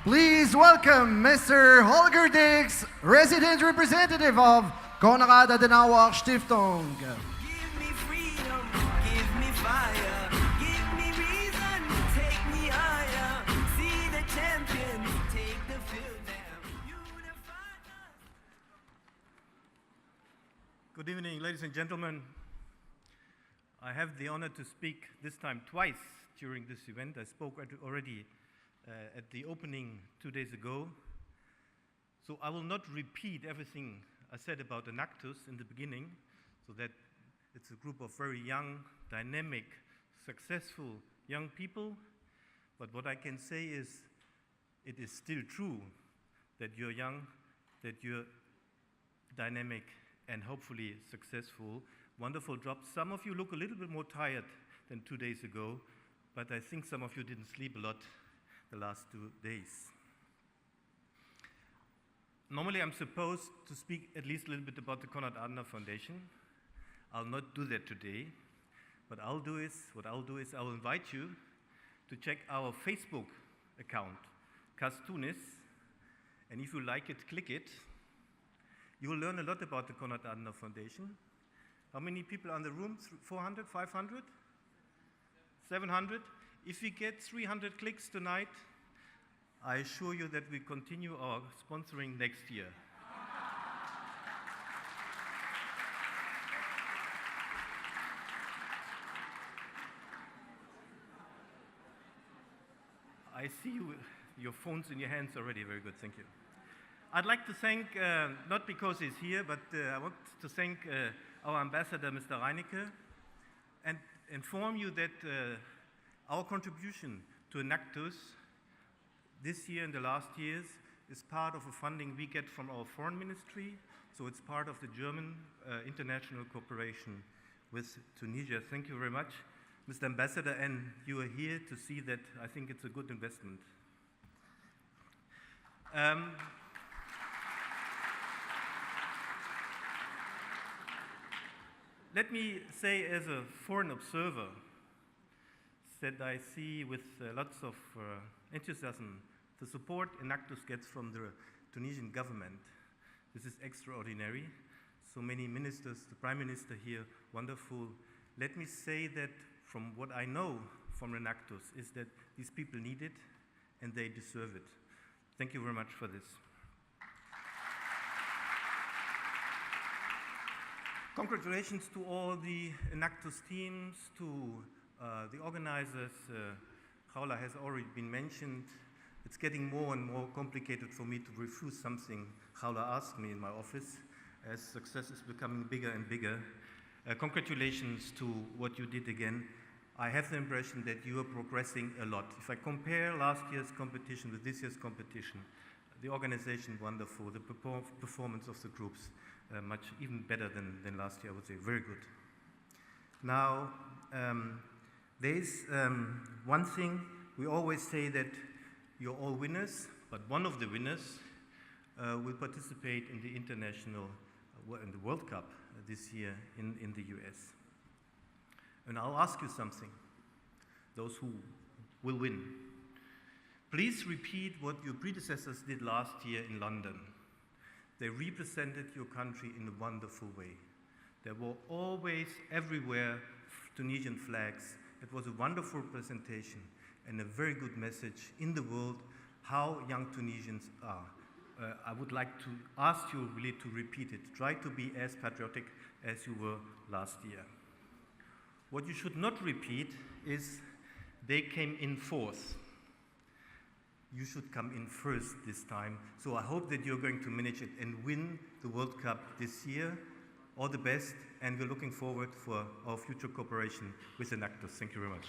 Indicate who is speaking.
Speaker 1: Please welcome Mr. Holger, resident representative of Konrad Adenauer Stiftung.
Speaker 2: Give me freedom, give me fire, give me reason, take me higher. See the champions, take the field now, unify us.
Speaker 3: Good evening, ladies and gentlemen. I have the honor to speak this time twice during this event. I spoke already at the opening 2 days ago. So I will not repeat everything I said about Enactus in the beginning, so that it's a group of very young, dynamic, successful young people. But what I can say is, it is still true that you're young, that you're dynamic, and hopefully successful. Wonderful job. Some of you look a little bit more tired than 2 days ago, but I think some of you didn't sleep a lot the last 2 days. Normally, I'm supposed to speak at least a little bit about the Konrad Adenauer Foundation. I'll not do that today. What I'll do is I will invite you to check our Facebook account, KAS Tunis, and if you like it, click it. You will learn a lot about the Konrad Adenauer Foundation. How many people are in the room? 400, 500? 700? If we get 300 clicks tonight, I assure you that we continue our sponsoring next year. I see your phones in your hands already. Very good, thank you. I'd like to thank, not because he's here, but I want to thank our ambassador, Mr. Reinecke, and inform you that our contribution to Enactus this year and the last years is part of a funding we get from our foreign ministry, so it's part of the German international cooperation with Tunisia. Thank you very much, Mr. Ambassador, and you are here to see that. I think it's a good investment. Let me say, as a foreign observer, that I see with lots of enthusiasm the support Enactus gets from the Tunisian government. This is extraordinary. So many ministers, the Prime Minister here, wonderful. Let me say that from what I know from Enactus is that these people need it and they deserve it. Thank you very much for this. Congratulations to all the Enactus teams, to the organizers. Paula has already been mentioned. It's getting more and more complicated for me to refuse something Paula asked me in my office, as success is becoming bigger and bigger. Congratulations to what you did again. I have the impression that you are progressing a lot. If I compare last year's competition with this year's competition, the organization wonderful, the performance of the groups much even better than last year, I would say, very good. Now, there's one thing, we always say that you're all winners, but one of the winners will participate in the international, in the World Cup this year in the US. And I'll ask you something, those who will win. Please repeat what your predecessors did last year in London. They represented your country in a wonderful way. There were always, everywhere, Tunisian flags. It was a wonderful presentation and a very good message in the world how young Tunisians are. I would like to ask you really to repeat it. Try to be as patriotic as you were last year. What you should not repeat is they came in fourth. You should come in first this time. So I hope that you're going to manage it and win the World Cup this year. All the best, and we're looking forward for our future cooperation with Enactus. Thank you very much.